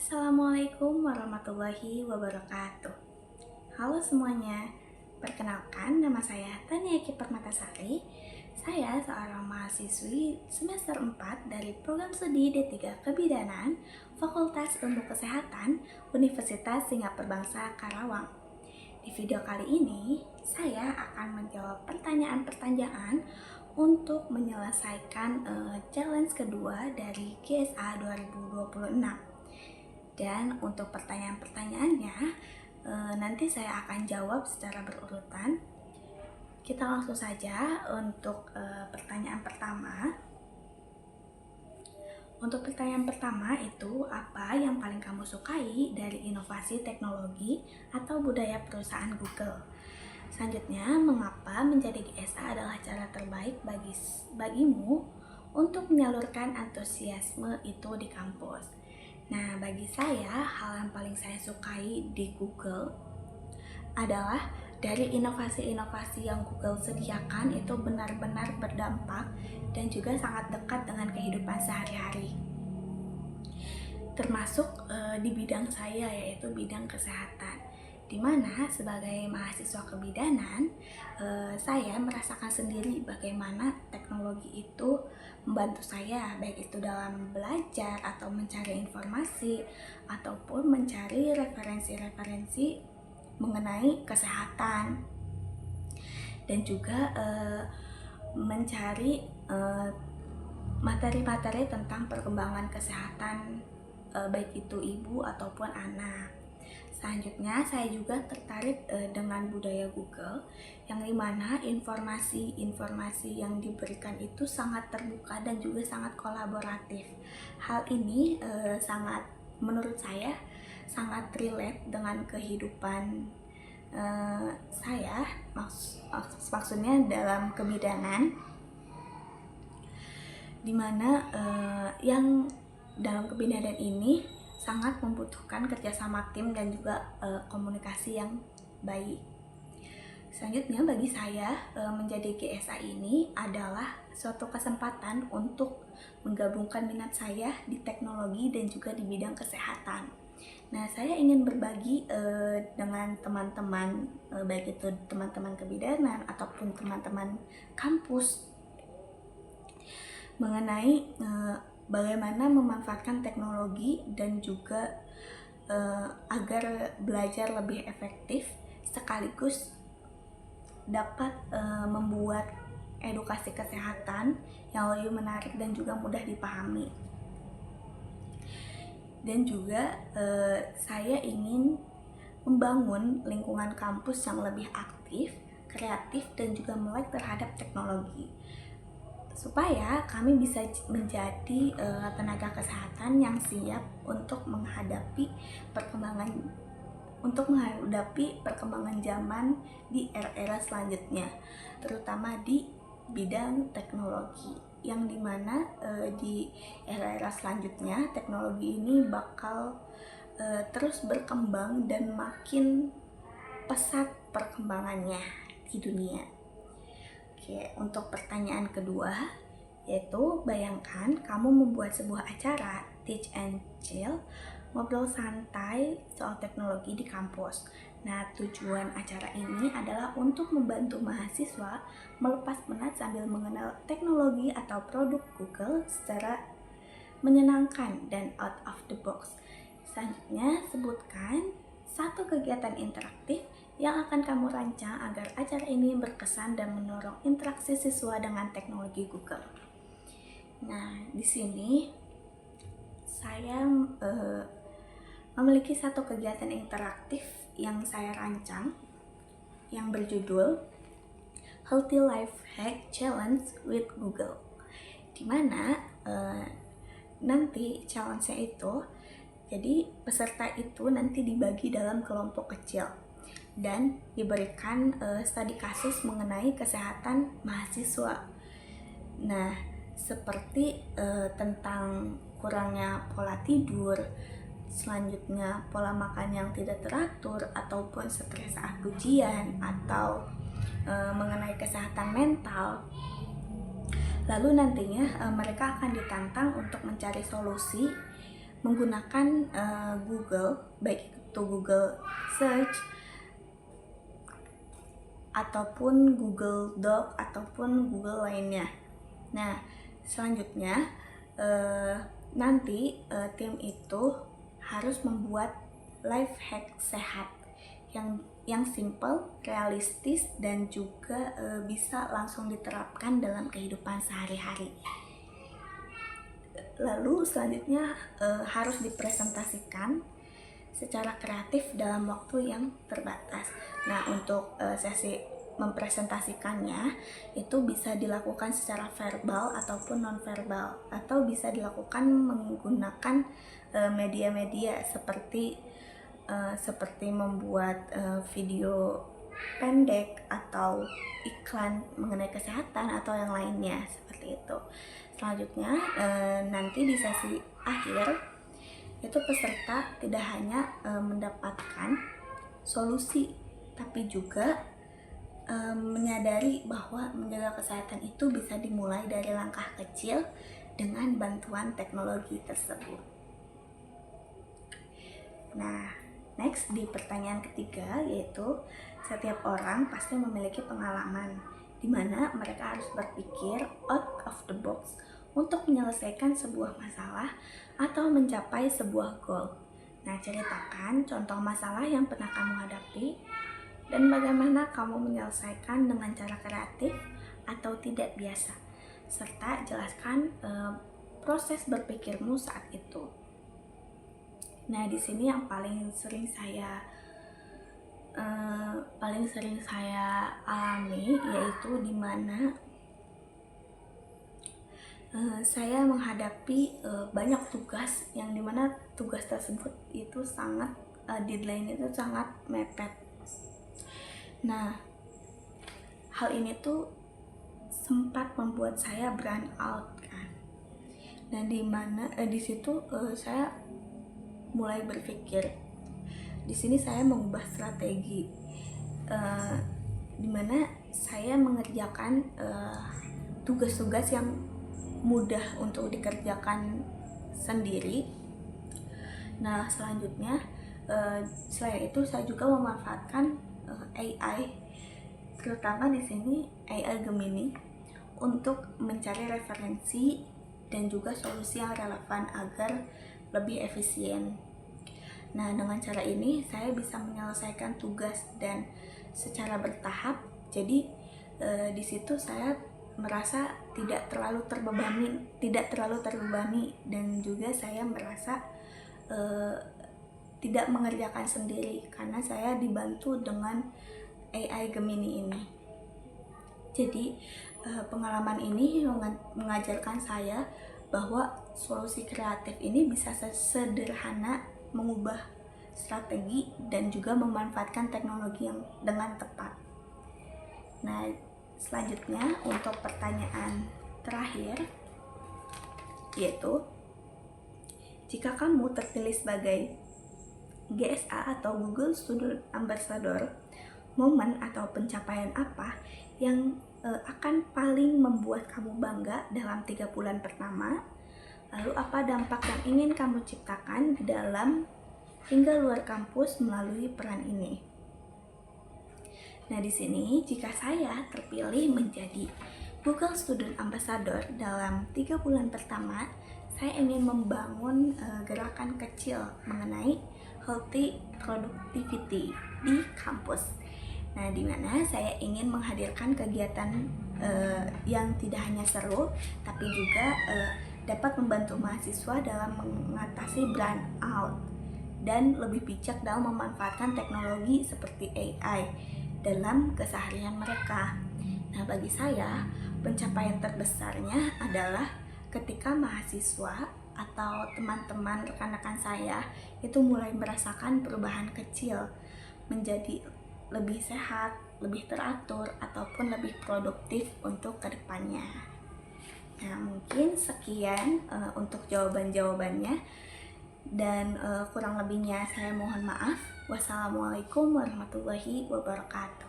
Assalamualaikum warahmatullahi wabarakatuh. Halo semuanya, perkenalkan nama saya Tania Eki Permatasari. Saya seorang mahasiswi semester 4 dari program studi D3 Kebidanan Fakultas Ilmu Kesehatan Universitas Singapura Bangsa Karawang. Di video kali ini, saya akan menjawab pertanyaan-pertanyaan untuk menyelesaikan challenge kedua dari GSA 2026. Dan untuk pertanyaan-pertanyaannya, nanti saya akan jawab secara berurutan. Kita langsung saja untuk pertanyaan pertama. Untuk pertanyaan pertama itu, apa yang paling kamu sukai dari inovasi teknologi atau budaya perusahaan Google? Selanjutnya, mengapa menjadi GSA adalah cara terbaik bagimu untuk menyalurkan antusiasme itu di kampus? Nah, bagi saya, hal yang paling saya sukai di Google adalah dari inovasi-inovasi yang Google sediakan itu benar-benar berdampak dan juga sangat dekat dengan kehidupan sehari-hari. Termasuk di bidang saya, yaitu bidang kesehatan. Di mana sebagai mahasiswa kebidanan, saya merasakan sendiri bagaimana teknologi itu membantu saya, baik itu dalam belajar atau mencari informasi ataupun mencari referensi-referensi mengenai kesehatan dan juga mencari materi-materi tentang perkembangan kesehatan baik itu ibu ataupun anak. Selanjutnya, saya juga tertarik dengan budaya Google, yang dimana informasi-informasi yang diberikan itu sangat terbuka dan juga sangat kolaboratif. Hal ini menurut saya sangat relate dengan kehidupan saya, maksudnya dalam kebidanan, dimana yang dalam kebidanan ini sangat membutuhkan kerjasama tim dan juga komunikasi yang baik. Selanjutnya, bagi saya menjadi GSA ini adalah suatu kesempatan untuk menggabungkan minat saya di teknologi dan juga di bidang kesehatan. Nah, saya ingin berbagi dengan teman-teman, baik itu teman-teman kebidanan ataupun teman-teman kampus, mengenai bagaimana memanfaatkan teknologi dan juga agar belajar lebih efektif sekaligus dapat membuat edukasi kesehatan yang lebih menarik dan juga mudah dipahami. Dan juga saya ingin membangun lingkungan kampus yang lebih aktif, kreatif, dan juga melek terhadap teknologi, supaya kami bisa menjadi tenaga kesehatan yang siap untuk menghadapi perkembangan zaman di era selanjutnya, terutama di bidang teknologi, yang dimana di era selanjutnya teknologi ini bakal terus berkembang dan makin pesat perkembangannya di dunia. Oke, untuk pertanyaan kedua, yaitu bayangkan kamu membuat sebuah acara Teach and Chill, ngobrol santai soal teknologi di kampus. Nah, tujuan acara ini adalah untuk membantu mahasiswa melepas penat sambil mengenal teknologi atau produk Google secara menyenangkan dan out of the box. Selanjutnya, sebutkan satu kegiatan interaktif yang akan kamu rancang agar acara ini berkesan dan mendorong interaksi siswa dengan teknologi Google. Nah, di sini saya memiliki satu kegiatan interaktif yang saya rancang yang berjudul Healthy Life Hack Challenge with Google, di mana nanti challenge-nya itu, jadi peserta itu nanti dibagi dalam kelompok kecil dan diberikan studi kasus mengenai kesehatan mahasiswa. Nah, seperti tentang kurangnya pola tidur, selanjutnya pola makan yang tidak teratur, ataupun stres saat ujian, atau mengenai kesehatan mental. Lalu nantinya mereka akan ditantang untuk mencari solusi menggunakan Google, baik itu Google Search ataupun Google Doc ataupun Google lainnya. Nah, selanjutnya nanti tim itu harus membuat life hack sehat yang simple, realistis, dan juga bisa langsung diterapkan dalam kehidupan sehari-hari. Lalu selanjutnya harus dipresentasikan secara kreatif dalam waktu yang terbatas. Nah, untuk sesi mempresentasikannya itu bisa dilakukan secara verbal ataupun nonverbal, atau bisa dilakukan menggunakan media-media seperti membuat video pendek atau iklan mengenai kesehatan atau yang lainnya seperti itu. Selanjutnya nanti di sesi akhir itu peserta tidak hanya mendapatkan solusi, tapi juga menyadari bahwa menjaga kesehatan itu bisa dimulai dari langkah kecil dengan bantuan teknologi tersebut. Nah, next di pertanyaan ketiga, yaitu setiap orang pasti memiliki pengalaman di mana mereka harus berpikir out of the box untuk menyelesaikan sebuah masalah atau mencapai sebuah goal. Nah, ceritakan contoh masalah yang pernah kamu hadapi dan bagaimana kamu menyelesaikan dengan cara kreatif atau tidak biasa, serta jelaskan proses berpikirmu saat itu. Nah, di sini yang paling sering saya alami yaitu di mana saya menghadapi banyak tugas yang dimana tugas tersebut itu sangat deadline itu sangat mepet. Nah, hal ini tuh sempat membuat saya burn out kan. Dan di situ saya mulai berpikir, di sini saya mengubah strategi, dimana saya mengerjakan tugas-tugas yang mudah untuk dikerjakan sendiri. Nah, selanjutnya selain itu saya juga memanfaatkan AI, terutama di sini AI Gemini, untuk mencari referensi dan juga solusi yang relevan agar lebih efisien. Nah, dengan cara ini saya bisa menyelesaikan tugas dan secara bertahap. Jadi di situ saya merasa tidak terlalu terbebani dan juga saya merasa tidak mengerjakan sendiri karena saya dibantu dengan AI Gemini ini. Jadi pengalaman ini mengajarkan saya bahwa solusi kreatif ini bisa sederhana mengubah strategi dan juga memanfaatkan teknologi yang dengan tepat. Nah, selanjutnya untuk pertanyaan terakhir, yaitu jika kamu terpilih sebagai GSA atau Google Student Ambassador, momen atau pencapaian apa yang akan paling membuat kamu bangga dalam 3 bulan pertama? Lalu apa dampak yang ingin kamu ciptakan di dalam hingga luar kampus melalui peran ini? Nah, di sini jika saya terpilih menjadi Google Student Ambassador dalam 3 bulan pertama, saya ingin membangun gerakan kecil mengenai healthy productivity di kampus. Nah, di mana saya ingin menghadirkan kegiatan yang tidak hanya seru, tapi juga dapat membantu mahasiswa dalam mengatasi burnout dan lebih bijak dalam memanfaatkan teknologi seperti AI dalam keseharian mereka. Nah, bagi saya, pencapaian terbesarnya adalah ketika mahasiswa atau teman-teman rekan-rekan saya itu mulai merasakan perubahan kecil menjadi lebih sehat, lebih teratur, ataupun lebih produktif untuk kedepannya. Nah, mungkin sekian untuk jawaban-jawabannya, dan kurang lebihnya saya mohon maaf. Wassalamualaikum warahmatullahi wabarakatuh.